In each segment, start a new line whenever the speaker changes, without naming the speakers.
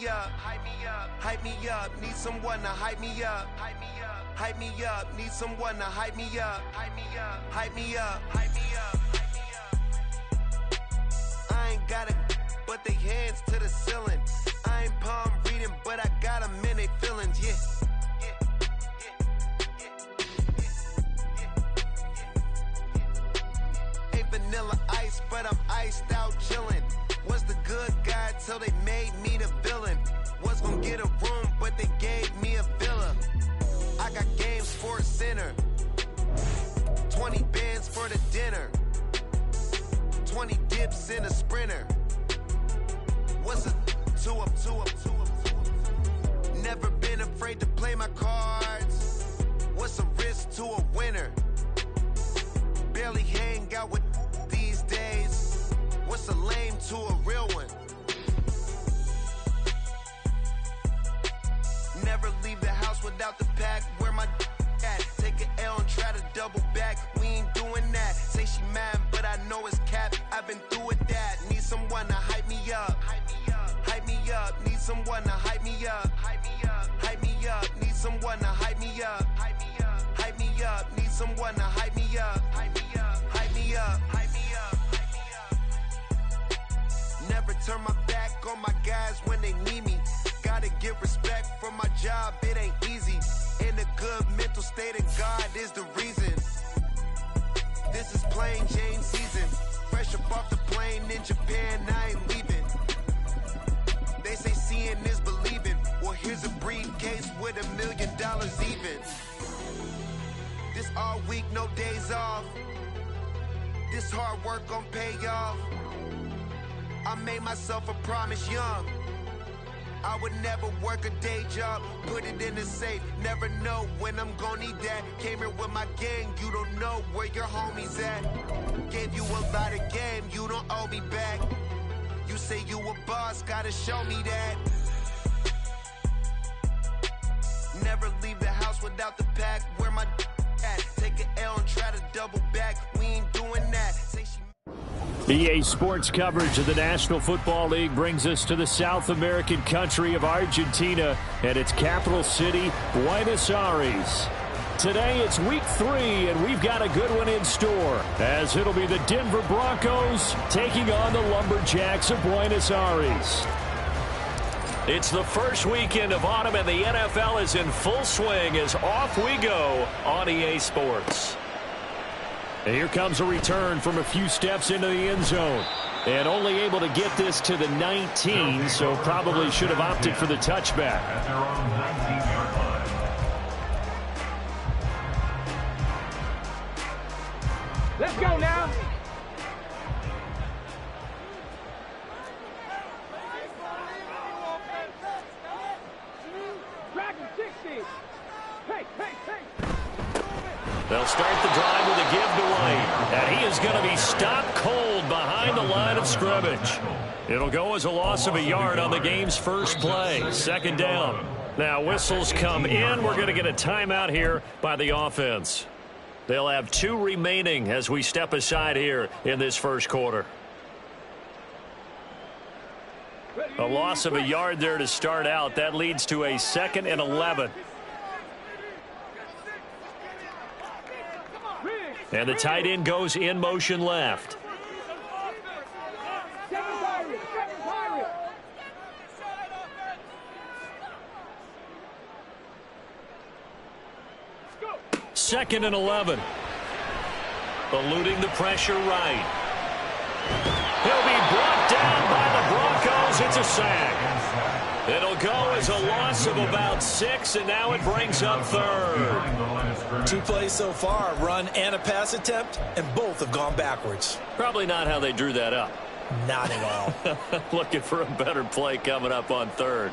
me up, hype me up, hype me up. Need someone to hype me up, hype me up, hype me up. Need someone to hype me up, hype me up, hype me up, hype me up, hype me up. I ain't got it, but they hands to the ceiling. I ain't palm reading, but I got them in they feelings, yeah. Vanilla ice, but I'm iced out chillin'. Was the good guy till they made me the villain. Was gonna get a room, but they gave me a villa. I got games for a sinner. 20 bands for the dinner. 20 dips in a sprinter. What's a two up? Never been afraid to play my cards. What's a risk to a winner? Barely hang out with these days. What's a lame to a real one? Never leave the house without the pack. Where my at? Take an L and try to double back. We ain't doing that. Say she mad, but I know it's cap. I've been through with that. Need someone to hype me up. Hype me up. Hype me up. Need someone to hype me up. Hype me up. Hype me up. Need someone to hype me up. Hype me up. Hype me up. Need someone to hype me up. Hype me up. Hype me up. Hype me up. Hype me up. Never turn my back on my guys when they need me. Gotta give respect for my job, it ain't easy. In a good mental state of God is the reason. This is plain Jane season. Fresh up off the plane in Japan, I ain't leaving. They say seeing is believing. Well, here's a briefcase with $1 million even. This all week, no days off. This hard work gon' pay off. I made myself a promise young. I would never work a day job, put it in the safe. Never know when I'm gon' need that. Came here with my gang, you don't know where your homies at. Gave you a lot of game, you don't owe me back. You say you a boss, gotta show me that. Never leave the house without the pack. Where my at? Take an L and try to double back. We ain't doing that. Say she
EA Sports coverage of the National Football League brings us to the South American country of Argentina and its capital city, Buenos Aires. Today it's week 3, and we've got a good one in store, as it'll be the Denver Broncos taking on the Lumberjacks of Buenos Aires. It's the first weekend of autumn, and the NFL is in full swing as off we go on EA Sports. And here comes a return from a few steps into the end zone. And only able to get this to the 19, so probably should have opted for the touchback.
Let's go now. Dragon 60. Hey.
They'll start the drive with a give to White. And he is going to be stopped cold behind the line of scrimmage. It'll go as a loss of a yard on the game's first play. Second down. Now whistles come in. We're going to get a timeout here by the offense. They'll have 2 remaining as we step aside here in this first quarter. A loss of a yard there to start out. That leads to a 2nd and 11. And the tight end goes in motion left. Second and 11. Eluding the pressure right. He'll be brought down by the Broncos. It's a sack. It'll go as a loss of about 6, and now it brings up 3rd.
2 plays so far, run and a pass attempt, and both have gone backwards.
Probably not how they drew that up.
Not at all.
Looking for a better play coming up on 3rd.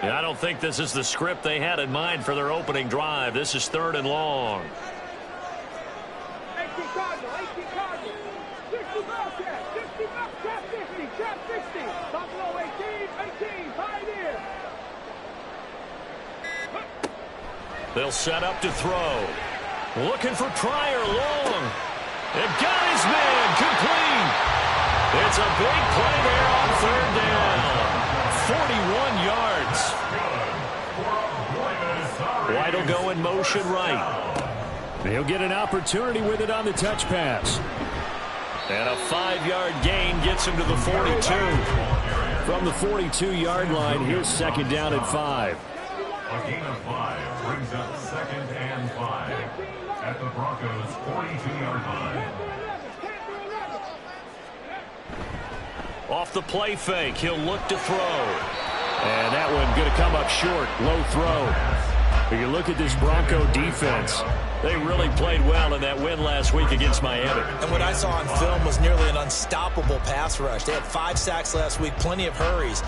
And I don't think this is the script they had in mind for their opening drive. This is 3rd and long.
18 Cardinal, 60 Bobcat, 60 Bobcat, 50, Cap 60, Buffalo 18, Pioneer.
They'll set up to throw. Looking for Pryor long. And got his man complete. It's a big play there on third down. 41 yards. White will go in motion right. He'll get an opportunity with it on the touch pass. And a 5-yard gain gets him to the 42. From the 42-yard line, here's second down and 5.
A gain of 5 brings up second and 5 at the Broncos' 42-yard line.
Off the play fake, he'll look to throw. And that one going to come up short, low throw. If you look at this Bronco defense, they really played well in that win last week against Miami.
And what I saw on film was nearly an unstoppable pass rush. They had 5 sacks last week, plenty of hurries.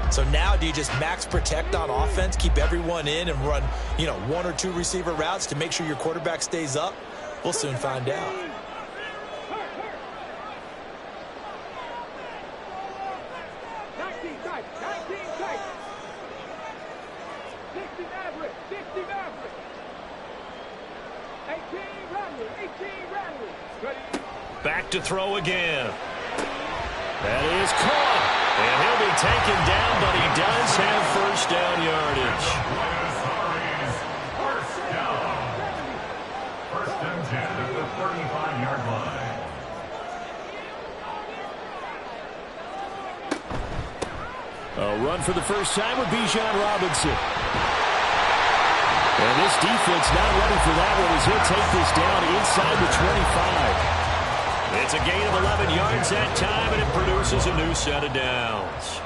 So now do you just max protect on offense, keep everyone in and run, 1 or 2 receiver routes to make sure your quarterback stays up? We'll soon find out.
Back to throw again. That is caught. And he'll be taken down, but he does have first down yardage.
First and 10 at the 35-yard line.
A run for the first time with Bijan Robinson. And this defense not ready for that one as he'll take this down inside the 25. It's a gain of 11 yards that time, and it produces a new set of downs.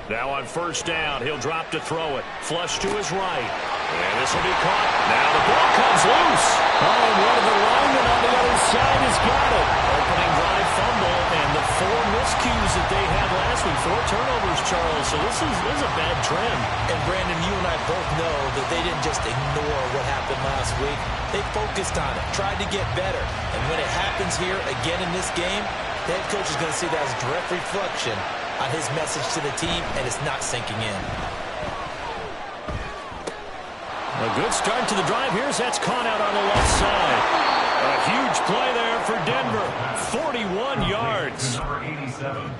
Now on first down, he'll drop to throw it. Flush to his right. And this will be caught. Now the ball comes loose. Oh, and one of the linemen on the other side has got it. Opening drive fumble, and the 4 miscues that they had last week. 4 turnovers, Charles. So this is a bad trend.
And Brandon, you and I both know that they didn't just ignore what happened last week. They focused on it, tried to get better. And when it happens here again in this game, the head coach is going to see that as a direct reflection on his message to the team, and it's not sinking in.
A good start to the drive here as that's caught out on the left side. A huge play there for Denver. 41 yards.
Number 87.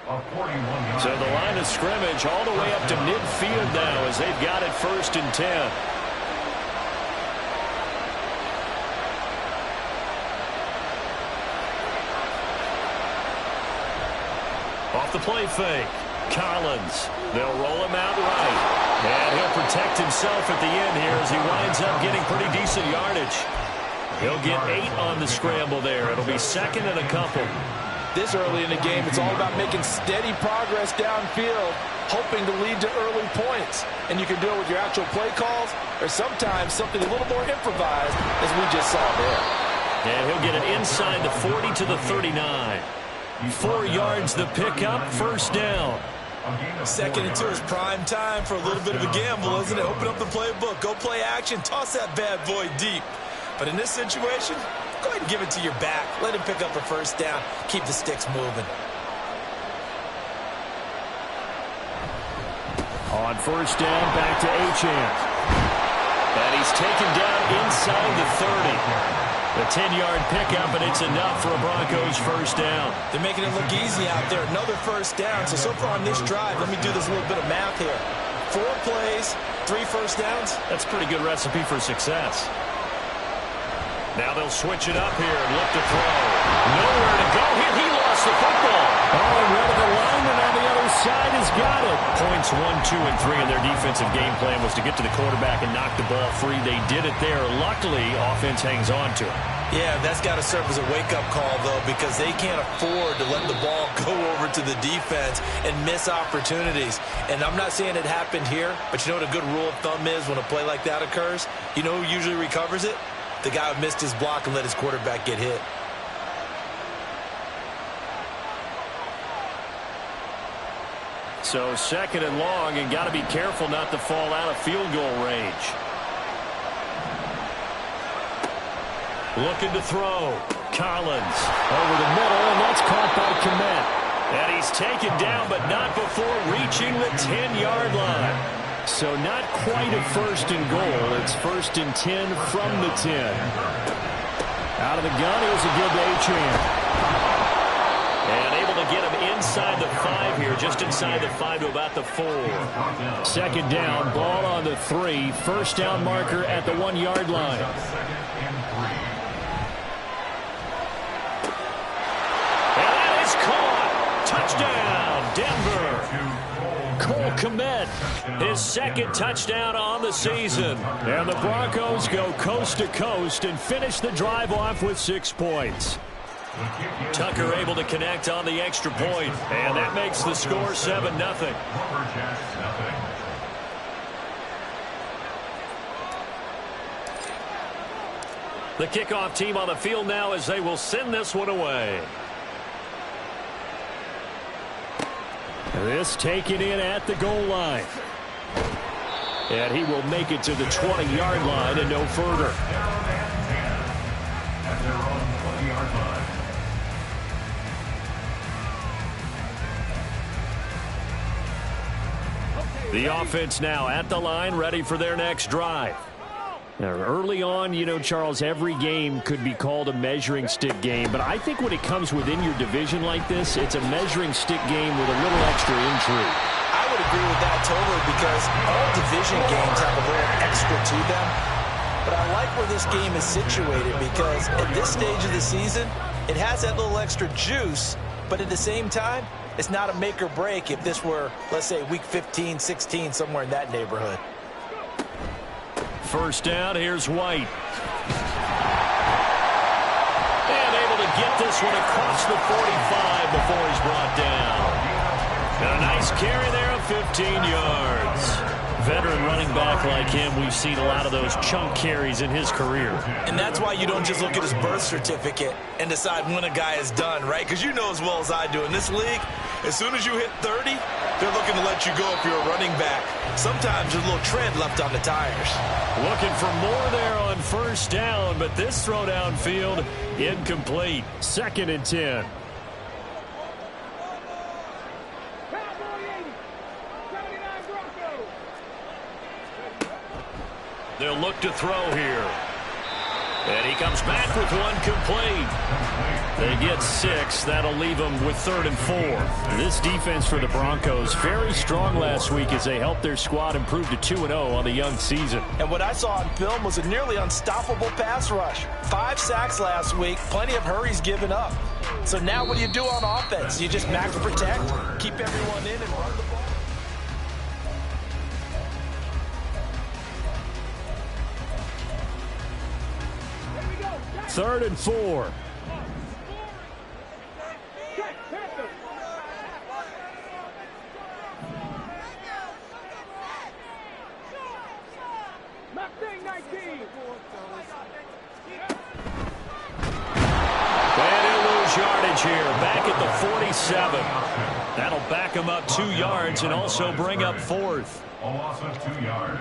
A 41-yard.
So the line of scrimmage all the way up to midfield now as they've got it first and 10. Off the play fake. Collins. They'll roll him out right. And he'll protect himself at the end here as he winds up getting pretty decent yardage. He'll get 8 on the scramble there. It'll be second and a couple.
This early in the game, it's all about making steady progress downfield, hoping to lead to early points. And you can do it with your actual play calls or sometimes something a little more improvised, as we just saw there.
And he'll get it inside the 40 to the 39. 4 yards the pickup, first down.
Second and 2 is prime time for a little bit of a gamble, isn't it? Open up the playbook, go play action, toss that bad boy deep. But in this situation, go ahead and give it to your back. Let him pick up a first down. Keep the sticks moving.
On first down, back to Achane. And he's taken down inside the 30. The 10-yard pickup, and it's enough for a Broncos first down.
They're making it look easy out there. Another first down. So far on this drive, let me do this little bit of math here. 4 plays, 3 first downs.
That's a pretty good recipe for success. Now they'll switch it up here and look to throw. Nowhere to go here. He lost the football. Oh, and one of the linemen on the other side has got it. Points 1, 2, and 3 in their defensive game plan was to get to the quarterback and knock the ball free. They did it there. Luckily, offense hangs on to it.
Yeah, that's got to serve as a wake-up call, though, because they can't afford to let the ball go over to the defense and miss opportunities. And I'm not saying it happened here, but you know what a good rule of thumb is when a play like that occurs? You know who usually recovers it? The guy who missed his block and let his quarterback get hit.
So second and long, and got to be careful not to fall out of field goal range. Looking to throw. Collins over the middle, and that's caught by Kmet. And he's taken down, but not before reaching the 10-yard line. So not quite a first and goal. It's first and 10 from the 10. Out of the gun, here's a give to Achane. And able to get him inside the 5 here, just inside the 5 to about the 4. Second down, ball on the 3. First down marker at the 1-yard line. And that is caught. Touchdown, Denver. Cole Kmet, his second touchdown on the season. And the Broncos go coast to coast and finish the drive off with 6 points. Tucker able to connect on the extra point, and that makes the score 7-0. The kickoff team on the field now as they will send this one away. This taken in at the goal line. And he will make it to the 20-yard line and no further.
At their own 20-yard line.
The offense now at the line, ready for their next drive. Now, early on, you know, Charles, every game could be called a measuring stick game, but I think when it comes within your division like this, it's a measuring stick game with a little extra intrigue.
I would agree with that totally, because all division games have a little extra to them. But I like where this game is situated, because at this stage of the season, it has that little extra juice, but at the same time, it's not a make or break if this were, let's say, week 15, 16, somewhere in that neighborhood.
First down, here's White. And able to get this one across the 45 before he's brought down. And a nice carry there of 15 yards. Veteran running back like him, we've seen a lot of those chunk carries in his career.
And that's why you don't just look at his birth certificate and decide when a guy is done, right? Because you know as well as I do, in this league, as soon as you hit 30, they're looking to let you go if you're a running back. Sometimes there's a little tread left on the tires.
Looking for more there on first down, but this throw downfield incomplete. Second and 10. They'll look to throw here. And he comes back with one complete. They get 6. That'll leave them with 3rd and 4. This defense for the Broncos, very strong last week as they helped their squad improve to 2-0 on the young season.
And what I saw on film was a nearly unstoppable pass rush. 5 sacks last week, plenty of hurries given up. So now what do you do on offense? You just max protect, keep everyone in, and run the ball?
3rd and 4. Yardage here, back at the 47. That'll back him up 2 yards and also bring up 4th.
A loss of 2 yards.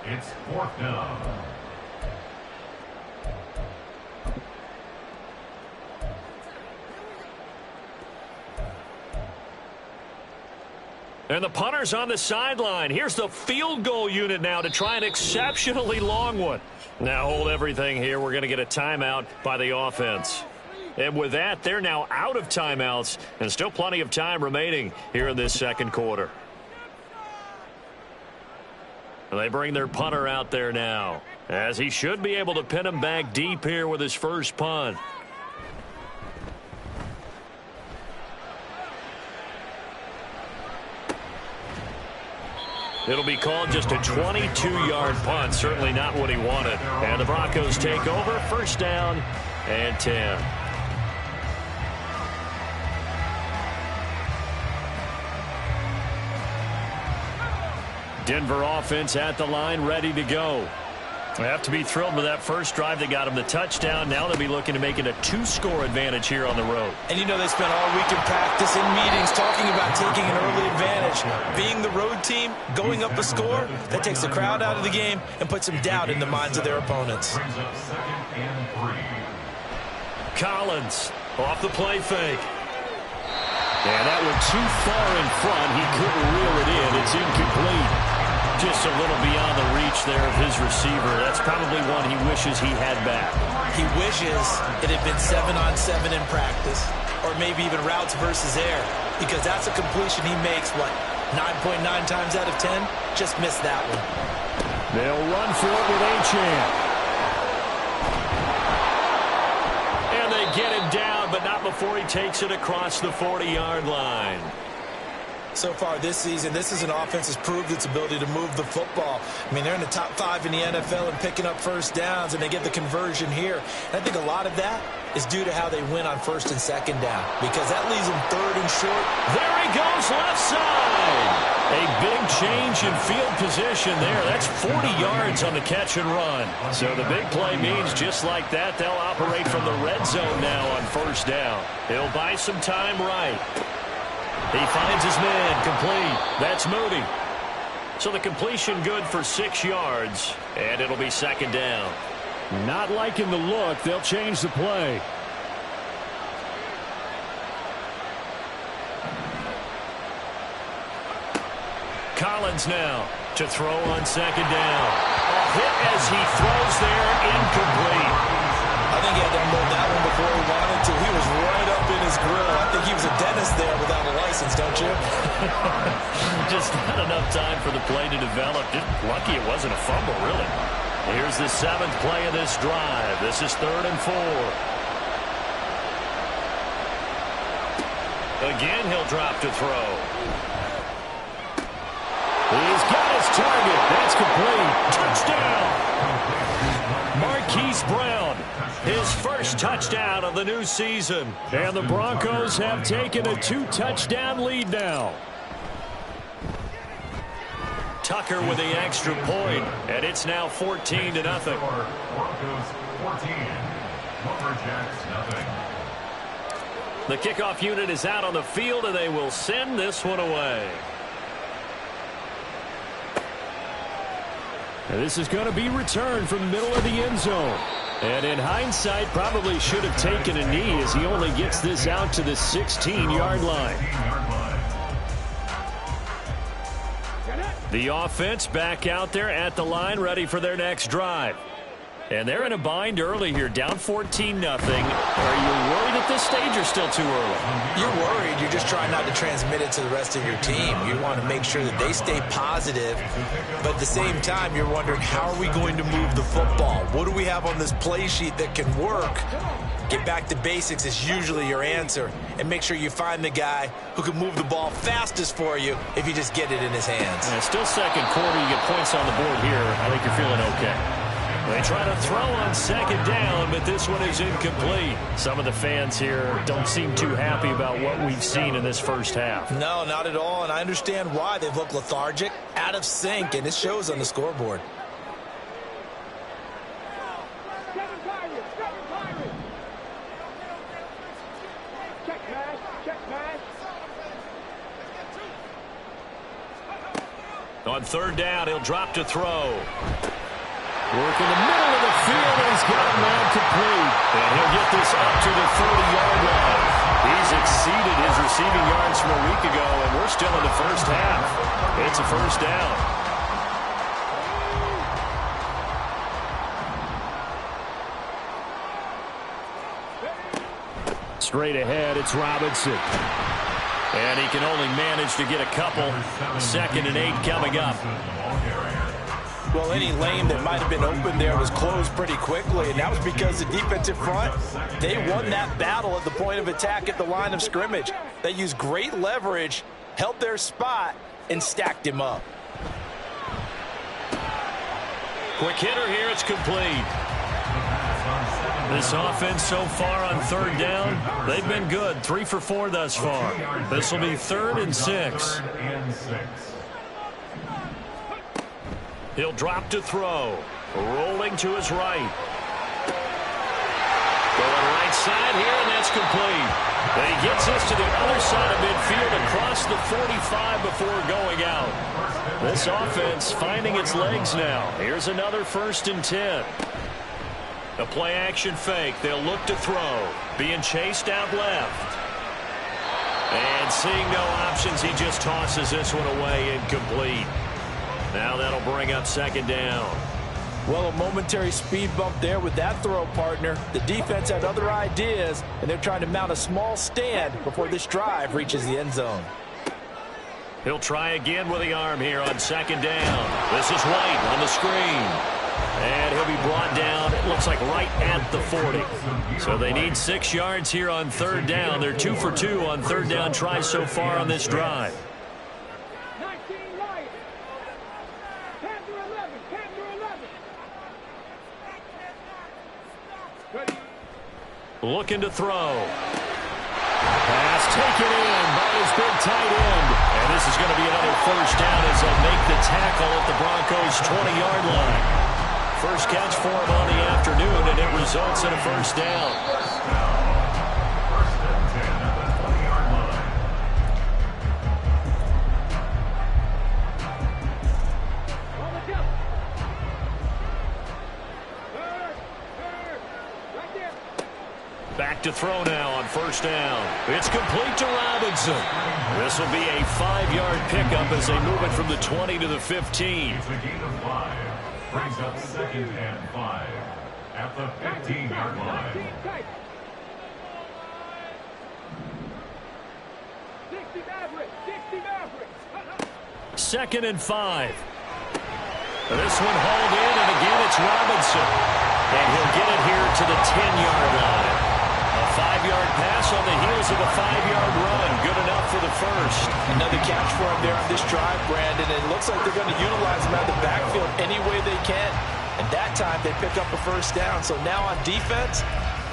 It's 4th down.
And the punter's on the sideline. Here's the field goal unit now to try an exceptionally long one. Now hold everything here. We're going to get a timeout by the offense. And with that, they're now out of timeouts and still plenty of time remaining here in this second quarter. And they bring their punter out there now, as he should be able to pin him back deep here with his first punt. It'll be called just a 22-yard punt, certainly not what he wanted. And the Broncos take over, first down and 10. Denver offense at the line, ready to go. They have to be thrilled with that first drive that got them the touchdown. Now they'll be looking to make it a 2-score advantage here on the road.
And you know they spent all week in practice, in meetings, talking about taking an early advantage. Being the road team, going up a score, that takes the crowd out of the game and puts some doubt in the minds of their opponents.
Collins off the play fake. And that one too far in front. He couldn't reel it in. It's incomplete. Just a little beyond the reach there of his receiver. That's probably one he wishes he had back.
He wishes it had been 7-on-7 in practice, or maybe even routes versus air, because that's a completion he makes, what, 9.9 times out of 10? Just missed that one.
They'll run for it with Achane. And they get him down, but not before he takes it across the 40-yard line.
So far this season, this is an offense that's proved its ability to move the football. I mean, they're in the top 5 in the NFL in picking up first downs, and they get the conversion here. And I think a lot of that is due to how they win on first and second down, because that leaves them third and short.
There he goes, left side. A big change in field position there. That's 40 yards on the catch and run. So the big play means just like that, they'll operate from the red zone now on first down. He'll buy some time right. He finds his man, complete. That's Moody. So the completion good for 6 yards, and it'll be second down. Not liking the look. They'll change the play. Collins now to throw on second down. A hit as he throws there, incomplete.
I think he had to unload that one before he wanted to. He was right up in his grill. I think he was a dentist there without a license, don't you?
Just not enough time for the play to develop. Just lucky it wasn't a fumble, really. Here's the 7th play of this drive. This is 3rd and 4. Again, he'll drop to throw. He's got his target. That's complete. Touchdown. Marquise Brown, his first touchdown of the new season. And the Broncos have taken a 2-touchdown lead now. Tucker with the extra point, and it's now 14-0.
Broncos 14, Lumberjacks nothing.
The kickoff unit is out on the field, and they will send this one away. And this is going to be returned from the middle of the end zone. And in hindsight, probably should have taken a knee as he only gets this out to the 16-yard line. The offense back out there at the line, ready for their next drive. And they're in a bind early here, down 14-0. Are you worried at this stage or still too early?
You're worried. You're just trying not to transmit it to the rest of your team. You want to make sure that they stay positive. But at the same time, you're wondering, how are we going to move the football? What do we have on this play sheet that can work? Get back to basics is usually your answer. And make sure you find the guy who can move the ball fastest for you if you just get it in his hands.
Yeah, still second quarter. You get points on the board here. I think you're feeling okay. They try to throw on second down, but this one is incomplete. Some of the fans here don't seem too happy about what we've seen in this first half.
No, not at all, and I understand why. They've looked lethargic, out of sync, and it shows on the scoreboard.
Seven Pirates. Check pass.
On third down, he'll drop to throw. Work in the middle of the field, and he's got him now complete. And he'll get this up to the 30-yard line. He's exceeded his receiving yards from a week ago, and we're still in the first half. It's a first down. Straight ahead, it's Robinson. And he can only manage to get a couple. 2nd and 8 coming up.
Well, any lane that might have been open there was closed pretty quickly, and that was because the defensive front, they won that battle at the point of attack at the line of scrimmage. They used great leverage, held their spot, and stacked him up.
Quick hitter here, it's complete. This offense so far on third down, they've been good. 3 for 4 thus far. This will be 3rd and 6. He'll drop to throw. Rolling to his right. Going right side here, and that's complete. And he gets us to the other side of midfield across the 45 before going out. This offense finding its legs now. Here's another 1st and 10. A play-action fake. They'll look to throw. Being chased out left. And seeing no options, he just tosses this one away incomplete. Now that'll bring up second down.
Well, a momentary speed bump there with that throw, partner. The defense had other ideas, and they're trying to mount a small stand before this drive reaches the end zone.
He'll try again with the arm here on second down. This is White on the screen. And he'll be brought down, it looks like right at the 40. So they need 6 yards here on third down. They're 2 for 2 on third down tries so far on this drive.
19 right. 10 to 11. 10 to 11.
Looking to throw. Pass taken in by his big tight end. And this is going to be another first down as they'll make the tackle at the Broncos' 20-yard line. First catch for him on the afternoon, and it results in a first down.
First and 10 at the 20-yard line.
On the jump. Right there.
Back to throw now on first down. It's complete to Robinson. This will be a 5-yard pickup as they move it from the 20 to the 15.
It's a gain of 5. Brings up second and 5 at the 15-yard line.
60 Mavericks. 60 Mavericks.
Second and 5. This one hauled in, and again it's Robinson. And he'll get it here to the 10-yard line. A 5-yard pass on the heels of a 5-yard run. Good enough for the first.
Another catch for him there on this drive, Brandon. And it looks like they're going to utilize him out of the backfield any way they can. And that time they pick up a first down. So now on defense,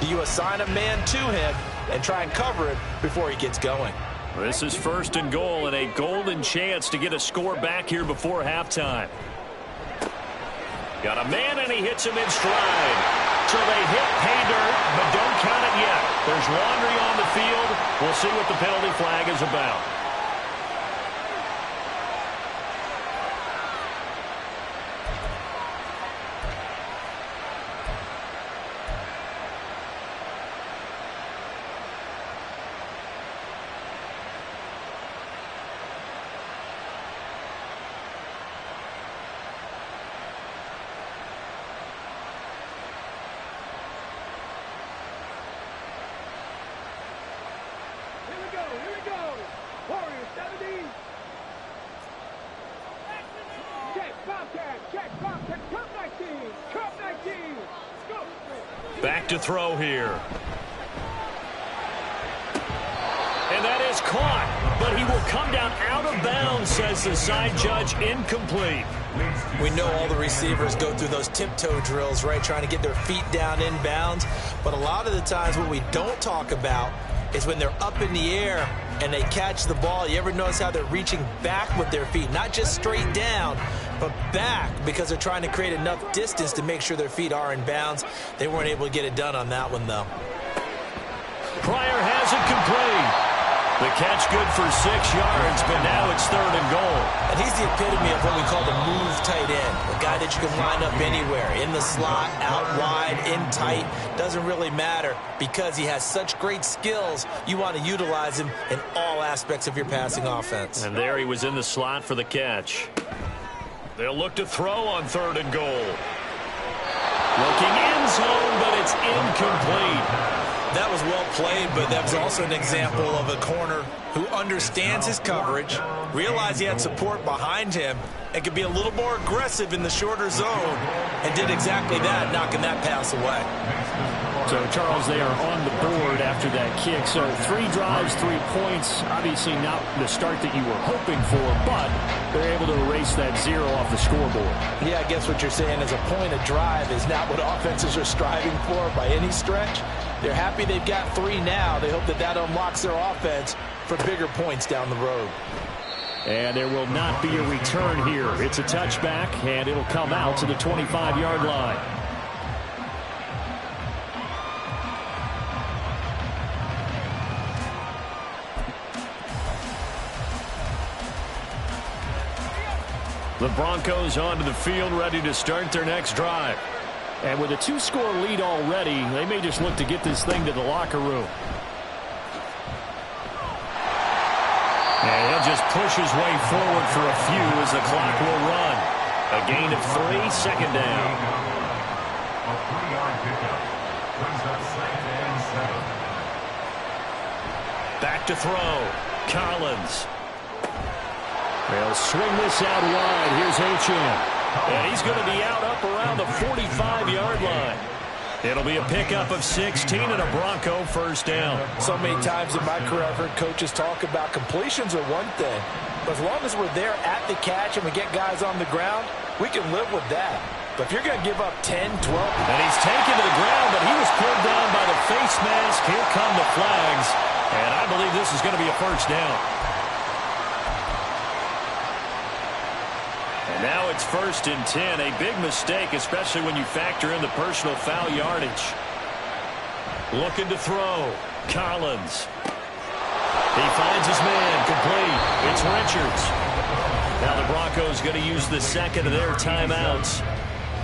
do you assign a man to him and try and cover it before he gets going?
This is first and goal, and a golden chance to get a score back here before halftime. Got a man, and he hits him in stride. So they hit pay dirt, but don't count it yet. There's laundry on the field. We'll see what the penalty flag is about.
Here we go. Warriors 70. Check, Bobcat. Check, Bobcat. Cup 19. Cup 19. Go.
Back to throw here. And that is caught, but he will come down out of bounds, says the side judge. Incomplete.
We know all the receivers go through those tiptoe drills, right, trying to get their feet down inbounds. But a lot of the times what we don't talk about is when they're up in the air and they catch the ball. You ever notice how they're reaching back with their feet? Not just straight down, but back, because they're trying to create enough distance to make sure their feet are in bounds. They weren't able to get it done on that one, though.
Pryor has it complete. The catch good for 6 yards, but now it's third and goal.
And he's the epitome of what we call the move tight end. A guy that you can line up anywhere, in the slot, out wide, in tight. Doesn't really matter because he has such great skills. You want to utilize him in all aspects of your passing offense.
And there he was in the slot for the catch. They'll look to throw on third and goal. Looking end zone, but it's incomplete.
That was well played, but that was also an example of a corner who understands his coverage, realized he had support behind him, and could be a little more aggressive in the shorter zone, and did exactly that, knocking that pass away.
So, Charles, they are on the board after that kick. So 3 drives, 3 points. Obviously not the start that you were hoping for, but they're able to erase that 0 off the scoreboard.
Yeah, I guess what you're saying is a point of drive is not what offenses are striving for by any stretch. They're happy they've got 3 now. They hope that that unlocks their offense for bigger points down the road.
And there will not be a return here. It's a touchback, and it'll come out to the 25-yard line. The Broncos onto the field, ready to start their next drive. And with a 2-score lead already, they may just look to get this thing to the locker room. And he'll just push his way forward for a few as the clock will run. A gain of 3, second down.
A 3-yard pickup brings up 2nd and 7.
Back to throw. Collins. They'll swing this out wide. Here's Achane. And he's going to be out up around the 45-yard line. It'll be a pickup of 16 and a Bronco first down.
So many times in my career I've heard coaches talk about completions are one thing, but as long as we're there at the catch and we get guys on the ground, we can live with that. But if you're going to give up 10, 12...
And he's taken to the ground, but he was pulled down by the face mask. Here come the flags. And I believe this is going to be a first down. And now it's 1st and 10. A big mistake, especially when you factor in the personal foul yardage. Looking to throw. Collins. He finds his man. Complete. It's Richards. Now the Broncos going to use the second of their timeouts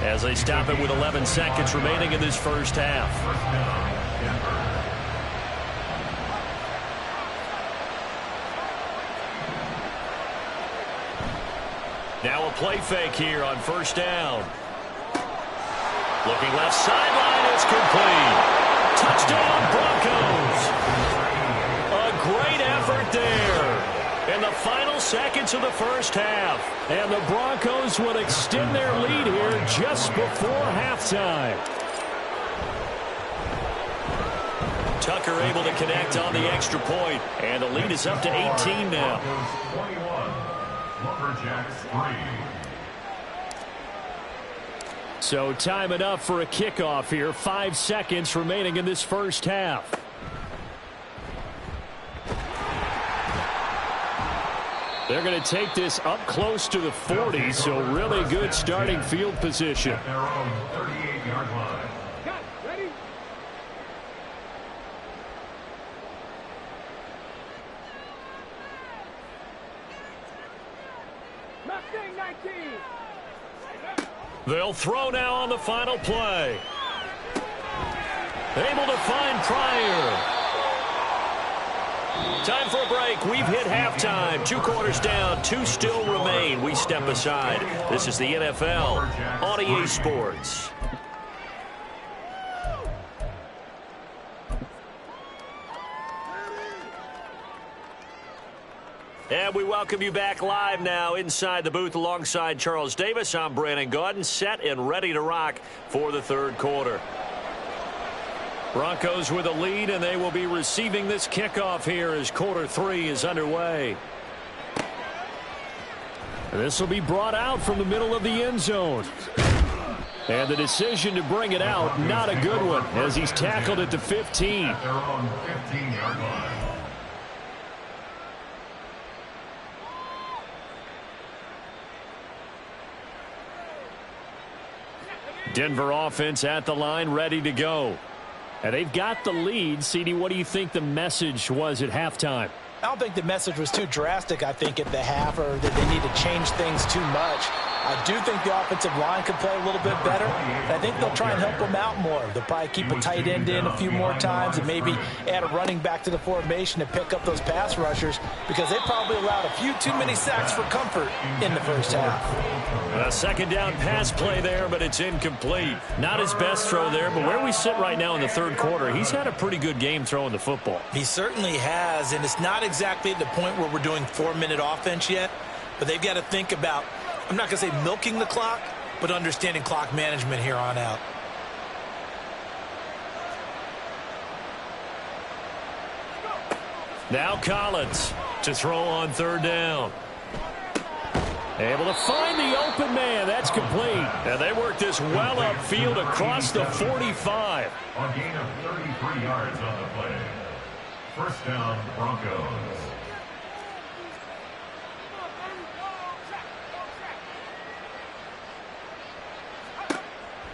as they stop it with 11 seconds remaining in this first half. Now a play fake here on first down. Looking left sideline, it's complete. Touchdown Broncos. A great effort there in the final seconds of the first half. And the Broncos would extend their lead here just before halftime. Tucker able to connect on the extra point, and the lead is up to 18 now. So time enough for a kickoff here. 5 seconds remaining in this first half. They're going to take this up close to the 40, so really good starting field position.
At their own 38-yard line.
Got it. Ready? Mustang 19.
They'll throw now on the final play. Able to find Pryor. Time for a break. We've hit halftime. 2 quarters down. 2 still remain. We step aside. This is the NFL on EA Sports. And we welcome you back live now inside the booth alongside Charles Davis. I'm Brandon Gaudin, set and ready to rock for the third quarter. Broncos with a lead, and they will be receiving this kickoff here as quarter 3 is underway. This will be brought out from the middle of the end zone. And the decision to bring it out, not a good one, as he's tackled at the 15.
At their own 15-yard line.
Denver offense at the line, ready to go. And they've got the lead. CD, what do you think the message was at halftime?
I don't think the message was too drastic, I think, at the half, or that they need to change things too much. I do think the offensive line could play a little bit better, and I think they'll try and help them out more. They'll probably keep a tight end in a few more times and maybe add a running back to the formation to pick up those pass rushers, because they probably allowed a few too many sacks for comfort in the first half.
A second down pass play there, but it's incomplete. Not his best throw there, but where we sit right now in the third quarter, he's had a pretty good game throwing the football.
He certainly has, and it's not exactly at the point where we're doing 4-minute offense yet, but they've got to think about, I'm not going to say milking the clock, but understanding clock management here on out.
Now Collins to throw on third down. Able to find the open man. That's complete. And they work this well upfield across the 45.
A gain of 33 yards on the play. First down, Broncos.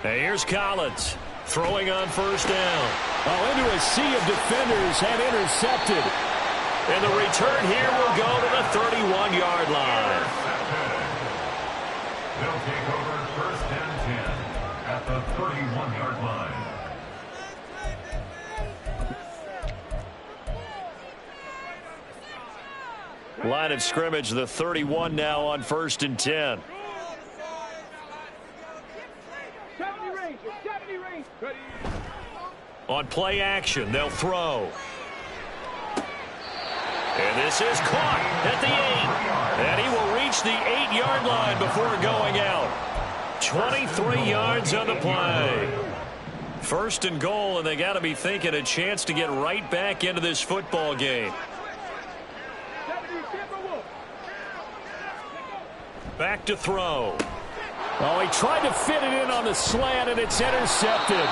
Now here's Collins throwing on first down. Oh, into a sea of defenders and intercepted. And the return here will go to the 31-yard line.
They'll take over first and 10 at the 31-yard line.
Line of scrimmage, the 31 now on 1st and 10.
70 range, 70 range. Ready.
On play action, they'll throw. And this is caught at the 8. And he will reach the 8-yard line before going out. 23 yards on the play. 1st and goal, and they got to be thinking a chance to get right back into this football game. Back to throw. Oh, he tried to fit it in on the slant, and it's intercepted.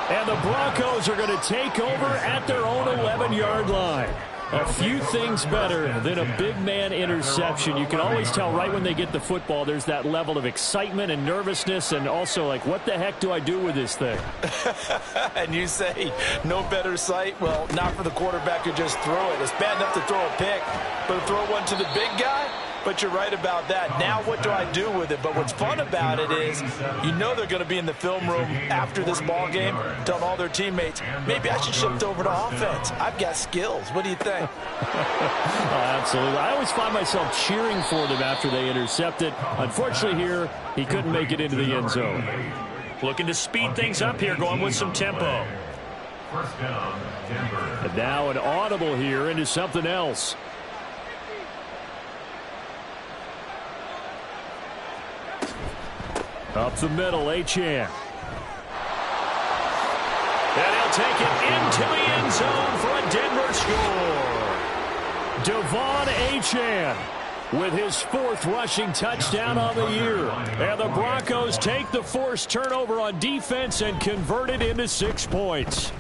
And the Broncos are going to take over at their own 11-yard line. A few things better than a big man interception. You can always tell right when they get the football, there's that level of excitement and nervousness, and also like, what the heck do I do with this thing?
And you say no better sight? Well, not for the quarterback to just throw it. It's bad enough to throw a pick, but to throw one to the big guy? But you're right about that. Now what do I do with it? But what's fun about it is you know they're going to be in the film room after this ball game telling all their teammates, maybe I should shift over to offense. I've got skills. What do you think?
Absolutely. I always find myself cheering for them after they intercept it. Unfortunately here, he couldn't make it into the end zone. Looking to speed things up here, going with some tempo.
First down, Denver.
And now an audible here into something else. Up the middle, Achane. And he'll take it into the end zone for a Denver score. Devon Achane with his 4th rushing touchdown on the year. And the Broncos take the forced turnover on defense and convert it into 6 points.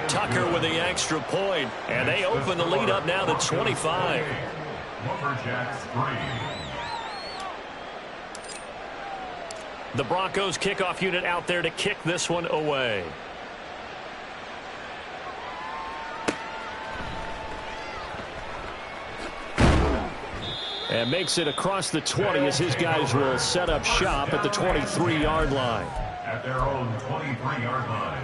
Tucker with the extra point, and they open the lead up now to 25.
Lumberjacks 3.
The Broncos kickoff unit out there to kick this one away. And makes it across the 20 as his guys will set up shop at the 23-yard line.
At their own 23-yard line.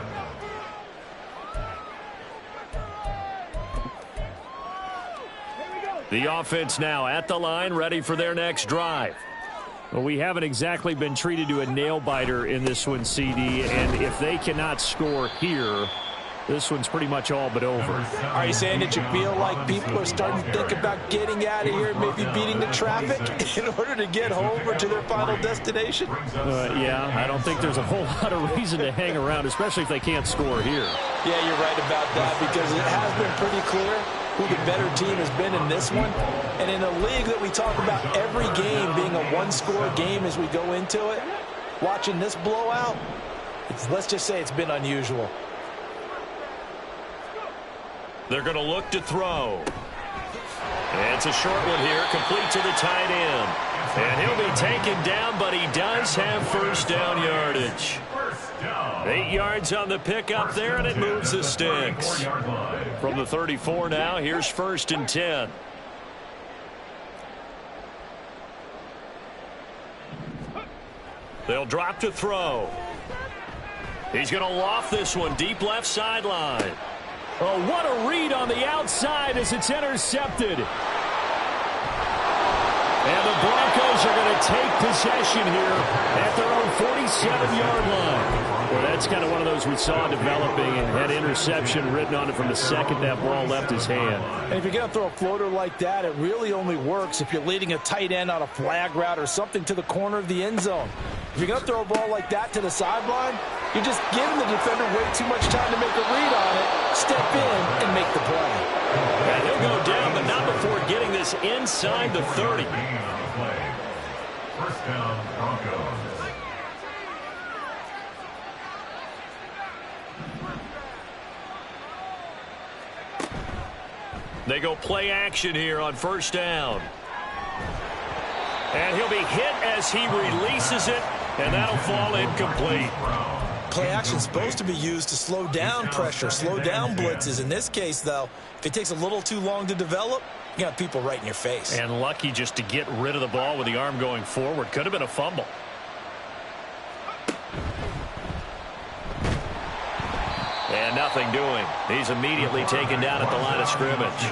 The offense now at the line, ready for their next drive. Well, we haven't exactly been treated to a nail-biter in this one, CD, and if they cannot score here, this one's pretty much all but over.
Are you saying that you feel like people are starting to think about getting out of here, maybe beating the traffic in order to get home or to their final destination?
Yeah, I don't think there's a whole lot of reason to hang around, especially if they can't score here.
Yeah, you're right about that, because it has been pretty clear who the better team has been in this one. And in a league that we talk about every game being a one-score game as we go into it, watching this blowout, let's just say it's been unusual.
They're going to look to throw. And it's a short one here, complete to the tight end. And he'll be taken down, but he does have first down yardage. 8 yards on the pickup there, and it moves the sticks. From the 34 now, here's 1st and 10. They'll drop to throw. He's going to loft this one deep left sideline. Oh, what a read on the outside as it's intercepted. And the Broncos are going to take possession here at their own 47-yard line. Well, that's kind of one of those we saw developing, and had interception written on it from the second that ball left his hand.
And if you're going to throw a floater like that, it really only works if you're leading a tight end on a flag route or something to the corner of the end zone. If you're going to throw a ball like that to the sideline, you're just giving the defender way too much time to make a read on it, step in, and make the play.
And he'll go down, but not before getting this inside the 30.
First down, Broncos.
They go play action here on first down. And he'll be hit as he releases it, and that'll fall incomplete.
Play action's supposed to be used to slow down pressure, slow down blitzes. In this case, though, if it takes a little too long to develop, you got people right in your face.
And lucky just to get rid of the ball with the arm going forward. Could have been a fumble. And nothing doing. He's immediately taken down at the line of scrimmage.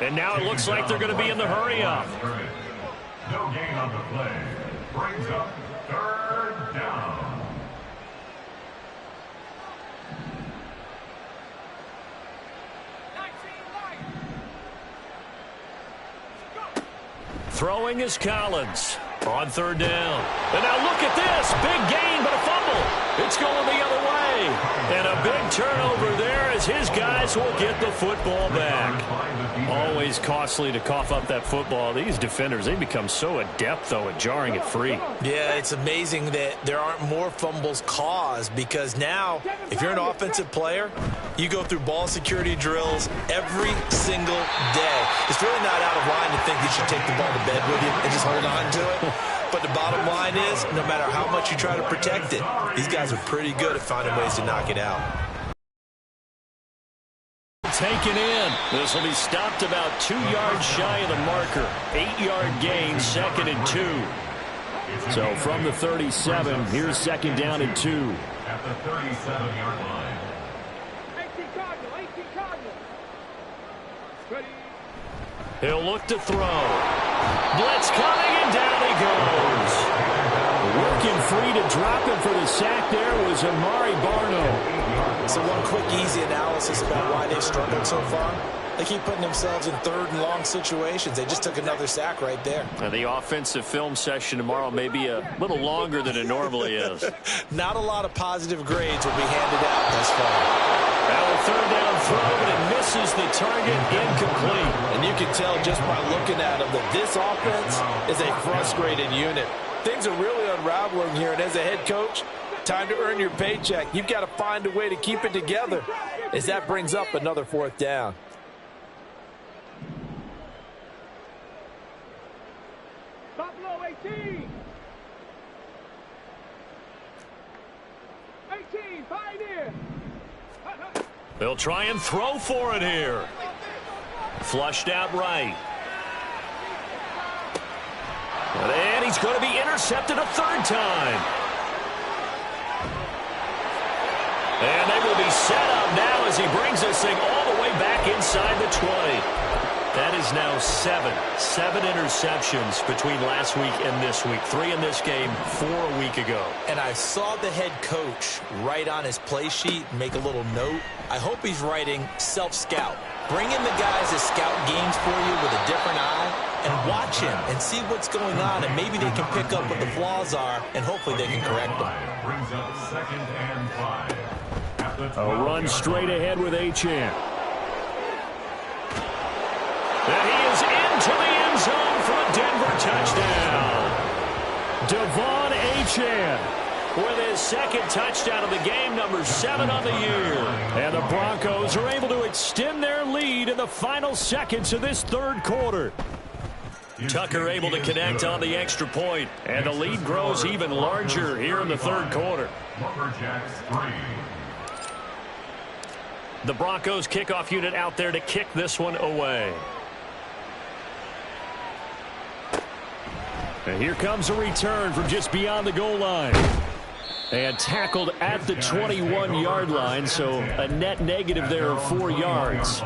And now it looks like they're going to be in the hurry-up.
No gain on the play. Brings up third down.
Throwing is Collins on third down. And now look at this. Big gain, but a fumble. It's going the other way. And a big turnover there as his guys will get the football back. Always costly to cough up that football. These defenders, they become so adept, though, at jarring it free.
Yeah, it's amazing that there aren't more fumbles caused because now, if you're an offensive player, you go through ball security drills every single day. It's really not out of line to think you should take the ball to bed with you and just hold on to it. But the bottom line is, no matter how much you try to protect it, these guys are pretty good at finding ways to knock it out.
Taken in. This will be stopped about 2 yards shy of the marker. 8-yard gain, 2nd and 2. So from the 37, here's 2nd down and 2.
At the 37-yard line.
18 Cardinal. Ready.
He'll look to throw. Blitz coming, and down he goes. Working free to drop him for the sack there was Amari Barno.
So one quick, easy analysis about why they've struggled so far. They keep putting themselves in third and long situations. They just took another sack right there.
The offensive film session tomorrow may be a little longer than it normally is.
Not a lot of positive grades will be handed out thus far.
Now a third down throw, and it misses the target, incomplete.
And you can tell just by looking at them that this offense is a frustrated unit. Things are really unraveling here, and as a head coach, time to earn your paycheck. You've got to find a way to keep it together as that brings up another 4th down.
Buffalo 18. 18, Pioneer.
They'll try and throw for it here. Flushed out right. And he's going to be intercepted a third time. And they will be set up now as he brings this thing all the way back inside the 20. That is now 7 interceptions between last week and this week. 3 in this game, 4 a week ago.
And I saw the head coach write on his play sheet, make a little note. I hope he's writing self-scout. Bring in the guys that scout games for you with a different eye and watch him and see what's going on, and maybe they can pick up what the flaws are, and hopefully they can correct them.
Brings up 2nd and 5.
A run straight ahead with Achane. And he is into the end zone for a Denver touchdown. Devon Achane with his 2nd touchdown of the game, number 7 on the year. And the Broncos are able to extend their lead in the final seconds of this 3rd quarter. Tucker able to connect on the extra point, and the lead grows even larger here in the 3rd quarter.
Lumberjacks 3.
The Broncos kickoff unit out there to kick this one away. And here comes a return from just beyond the goal line. And tackled at the 21-yard line, so a net negative there of 4 yards.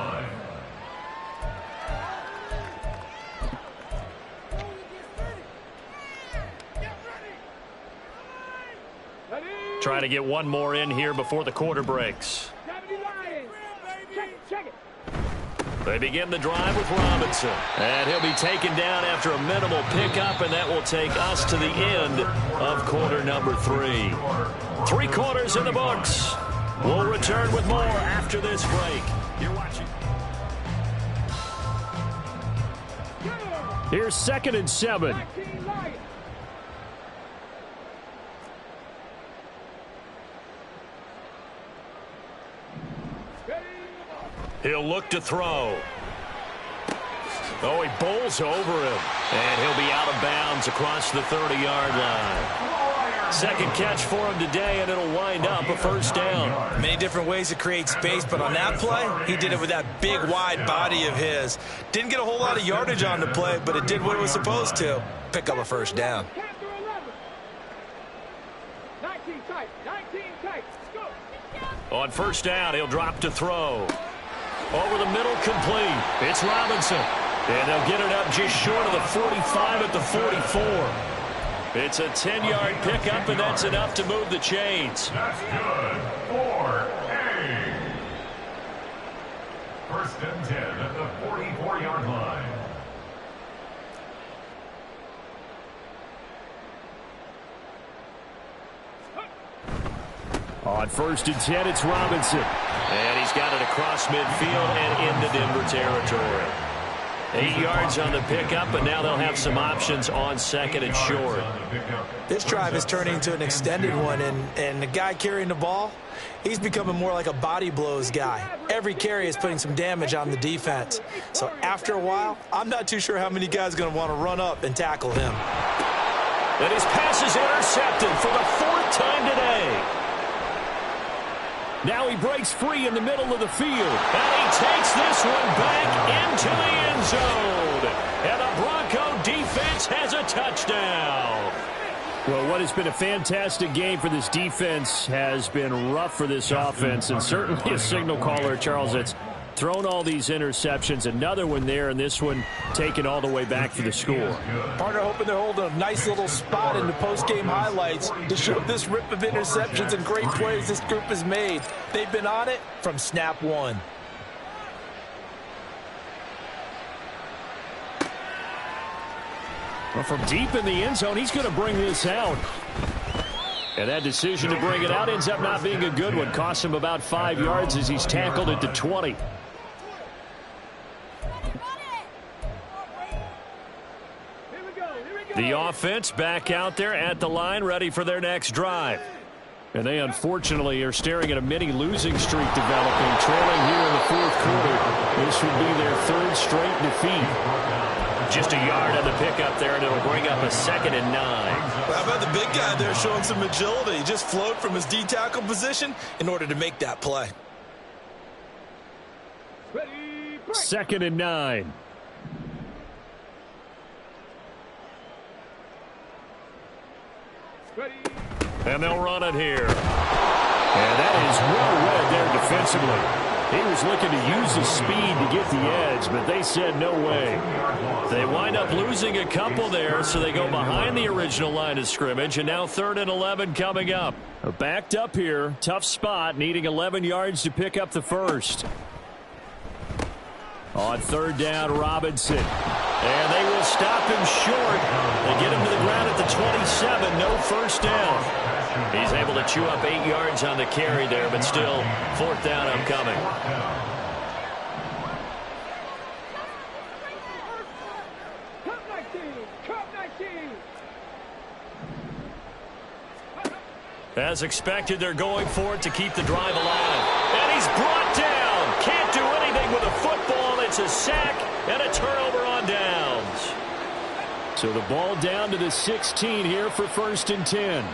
Trying to get one more in here before the quarter breaks.
Check it.
They begin the drive with Robinson. And he'll be taken down after a minimal pickup, and that will take us to the end of quarter number 3. 3 quarters in the books. We'll return with more after this break. You're watching. Here's 2nd and 7. He'll look to throw. Oh, he bowls over him. And he'll be out of bounds across the 30-yard line. 2nd catch for him today, and it'll wind up a 1st down.
Many different ways to create space, but on that play, he did it with that big, wide body of his. Didn't get a whole lot of yardage on the play, but it did what it was supposed to. Pick up a 1st down.
19 tight. Go.
On 1st down, he'll drop to throw. Over the middle, complete. It's Robinson. And they'll get it up just short of the 45 at the 44. It's a 10-yard pickup, and that's enough to move the chains.
That's good for A. First and 10 at the 44-yard line.
On first and 10, it's Robinson. And he's got it across midfield and into Denver territory. 8 yards on the pickup, but now they'll have some options on second and short.
This drive is turning into an extended one, and the guy carrying the ball, he's becoming more like a body blows guy. Every carry is putting some damage on the defense. So after a while, I'm not too sure how many guys are going to want to run up and tackle him.
And his pass is intercepted for the 4th time today. Now he breaks free in the middle of the field. And he takes this one back into the end zone. And the Bronco defense has a touchdown. Well, what has been a fantastic game for this defense has been rough for this offense. And certainly a signal caller, Charles, that's thrown all these interceptions. Another one there, and this one taken all the way back for the score.
Partner hoping they're holding a nice little spot in the post-game highlights to show this rip of interceptions and great plays this group has made. They've been on it from snap one.
Well, from deep in the end zone, he's going to bring this out. And that decision to bring it out ends up not being a good one. Costs him about 5 yards as he's tackled at the 20. The offense back out there at the line, ready for their next drive. And they unfortunately are staring at a mini losing streak developing, trailing here in the 4th quarter. This would be their 3rd straight defeat. Just a yard on the pickup there, and it'll bring up a 2nd and 9.
Well, how about the big guy there showing some agility? He just flowed from his D-tackle position in order to make that play.
2nd and 9. And they'll run it here. And that is well read there defensively. He was looking to use his speed to get the edge, but they said no way. They wind up losing a couple there, so they go behind the original line of scrimmage, and now 3rd and 11 coming up. Backed up here, tough spot, needing 11 yards to pick up the first. On 3rd down, Robinson. And they will stop him short. They get him to the ground at the 27, no first down. He's able to chew up 8 yards on the carry there, but still 4th down upcoming. As expected, they're going for it to keep the drive alive. And he's brought down. Can't do anything with a football. It's a sack and a turnover on downs. So the ball down to the 16 here for 1st and 10.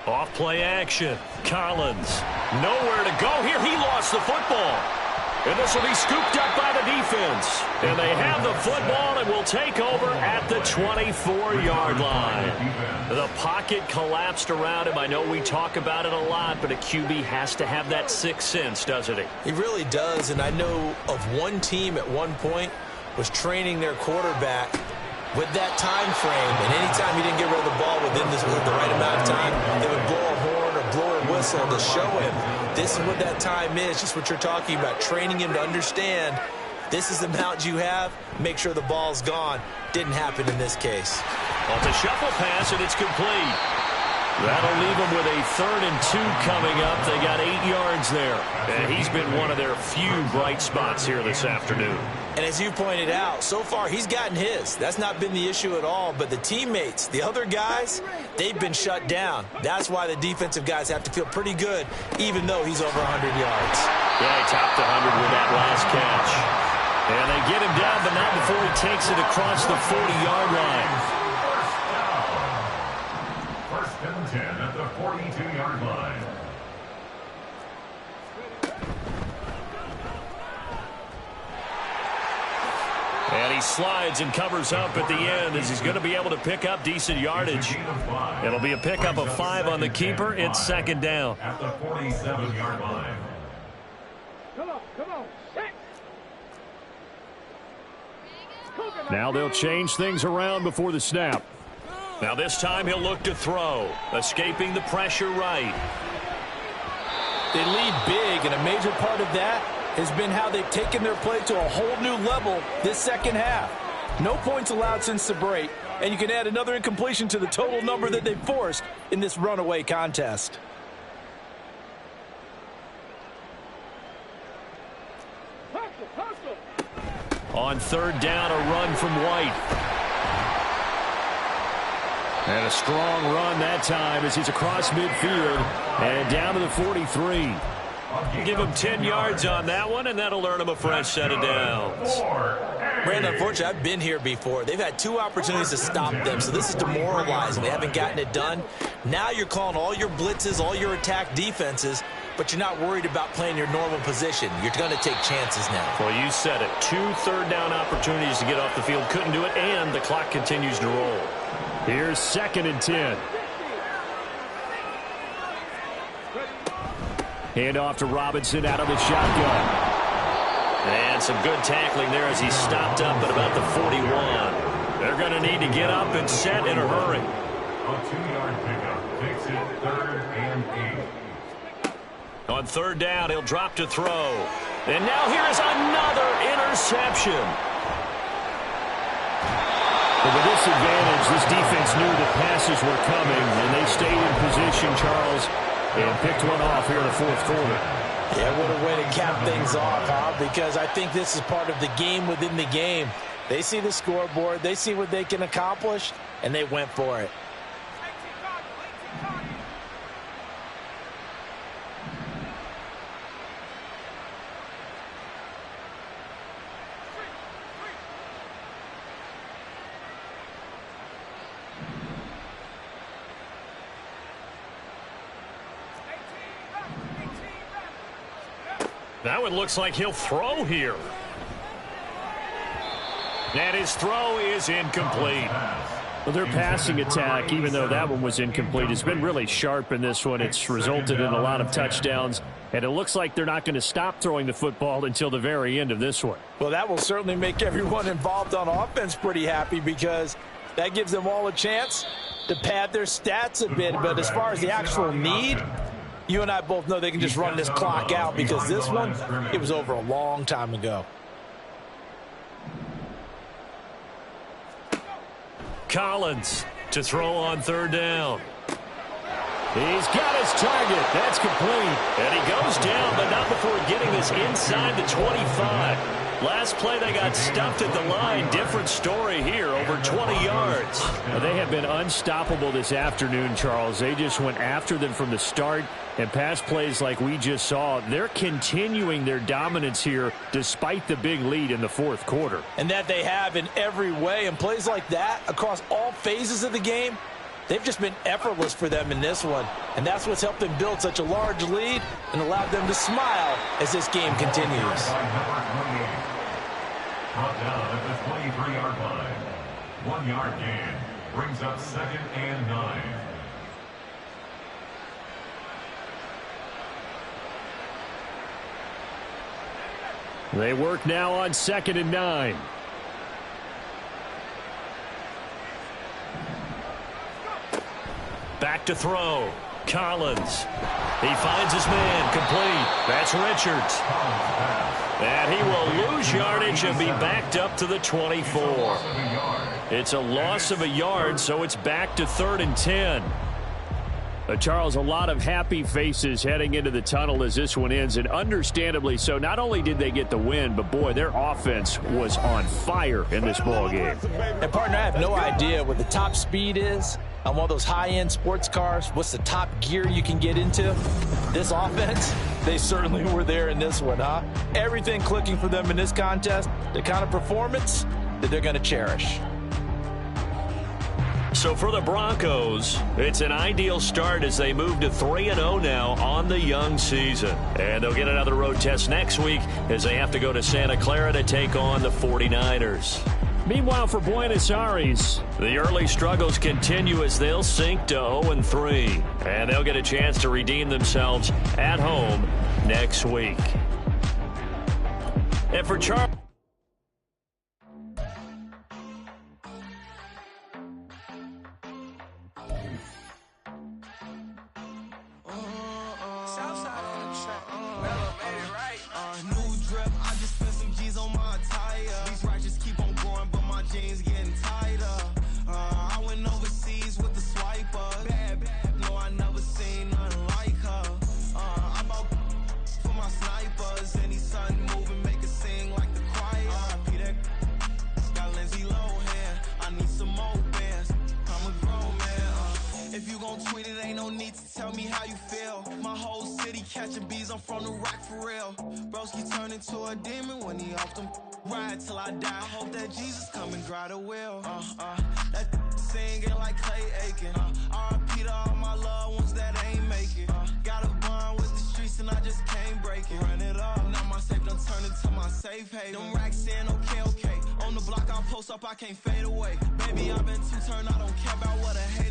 Off play action. Collins. Nowhere to go here. He lost the football. And this will be scooped up by the defense. And they have the football and will take over at the 24-yard line. The pocket collapsed around him. I know we talk about it a lot, but a QB has to have that sixth sense, doesn't he?
He really does, and I know of one team at one point was training their quarterback with that time frame, and anytime he didn't get rid of the ball within the right amount of time, they would blow a horn or blow a whistle to show him this is what that time is, just what you're talking about, training him to understand this is the amount you have, make sure the ball's gone. Didn't happen in this case.
Well, it's a shuffle pass, and it's complete. That'll leave them with a 3rd and 2 coming up. They got 8 yards there. And he's been one of their few bright spots here this afternoon.
And as you pointed out, so far he's gotten his. That's not been the issue at all. But the teammates, the other guys, they've been shut down. That's why the defensive guys have to feel pretty good, even though he's over 100 yards.
Yeah, he topped 100 with that last catch. And they get him down, but not before he takes it across the 40-yard line.
1st and 10 at the 42-yard line.
And he slides and covers up at the end as he's going to be able to pick up decent yardage. It'll be a pickup of 5 on the keeper. It's 2nd down.
At the 47-yard line.
Now they'll change things around before the snap. Now this time he'll look to throw, escaping the pressure right.
They lead big, and a major part of that has been how they've taken their play to a whole new level this second half. No points allowed since the break, and you can add another incompletion to the total number that they forced in this runaway contest.
On third down, a run from White. And a strong run that time as he's across midfield and down to the 43. Give him 10 yards on that one, and that'll earn him a fresh set of downs.
Brandon, unfortunately, I've been here before. They've had 2 opportunities to stop them, so this is demoralizing. They haven't gotten it done. Now you're calling all your blitzes, all your attack defenses, but you're not worried about playing your normal position. You're going to take chances now.
Well, you said it. 2 third-down opportunities to get off the field. Couldn't do it, and the clock continues to roll. Here's 2nd and 10. Hand off to Robinson out of the shotgun. And some good tackling there as he stopped up at about the 41. They're going to need to get up and set in a hurry.
A 2-yard pickup takes it 3rd and 8.
On third down, he'll drop to throw. And now here is another interception. But with this advantage, this defense knew the passes were coming, and they stayed in position, Charles, and picked one off here in the 4th quarter.
Yeah, what a way to cap things off, huh? Because I think this is part of the game within the game. They see the scoreboard, they see what they can accomplish, and they went for it.
That one looks like he'll throw here. And his throw is incomplete. Well, their passing attack, even though that one was incomplete, has been really sharp in this one. It's resulted in a lot of touchdowns, and it looks like they're not going to stop throwing the football until the very end of this one.
Well, that will certainly make everyone involved on offense pretty happy because that gives them all a chance to pad their stats a bit. But as far as the actual need, you and I both know they can just run this clock out because this one, it was over a long time ago.
Collins to throw on third down. He's got his target. That's complete. And he goes down, but not before getting this inside the 25. Last play, they got stuffed at the line. Different story here, over 20 yards. Well, they have been unstoppable this afternoon, Charles. They just went after them from the start. And pass plays like we just saw, they're continuing their dominance here despite the big lead in the 4th quarter.
And that they have in every way. And plays like that across all phases of the game, they've just been effortless for them in this one. And that's what's helped them build such a large lead and allowed them to smile as this game continues.
Brought down at the 23-yard line. 1-yard gain brings up 2nd and 9.
They work now on 2nd and 9. Back to throw. Collins. He finds his man. Complete. That's Richards. And he will lose yardage and be backed up to the 24. It's a loss of a yard, so it's back to 3rd and 10. Charles, a lot of happy faces heading into the tunnel as this one ends, and understandably so. Not only did they get the win, but, boy, their offense was on fire in this ball game.
And, partner, I have no idea what the top speed is on one of those high-end sports cars. What's the top gear you can get into? This offense, they certainly were there in this one, huh? Everything clicking for them in this contest, the kind of performance that they're going to cherish.
So for the Broncos, it's an ideal start as they move to 3-0 now on the young season. And they'll get another road test next week as they have to go to Santa Clara to take on the 49ers. Meanwhile, for Buenos Aires, the early struggles continue as they'll sink to 0-3. And they'll get a chance to redeem themselves at home next week. And for Charles...
don't tweet it, ain't no need to tell me how you feel. My whole city catching bees, I'm from the rock for real. Broski turned into a demon when he off them. Ride till I die, hope that Jesus come and grab the wheel. That singing like Clay Aiken. R.I.P. to all my loved ones that ain't make it. Got a bond with the streets and I just can't break it. Run it up, now my safe done turned into my safe haven. Them racks in, okay. On the block I'll post up, I can't fade away. Baby, I've been too turned, I don't care about what a hate.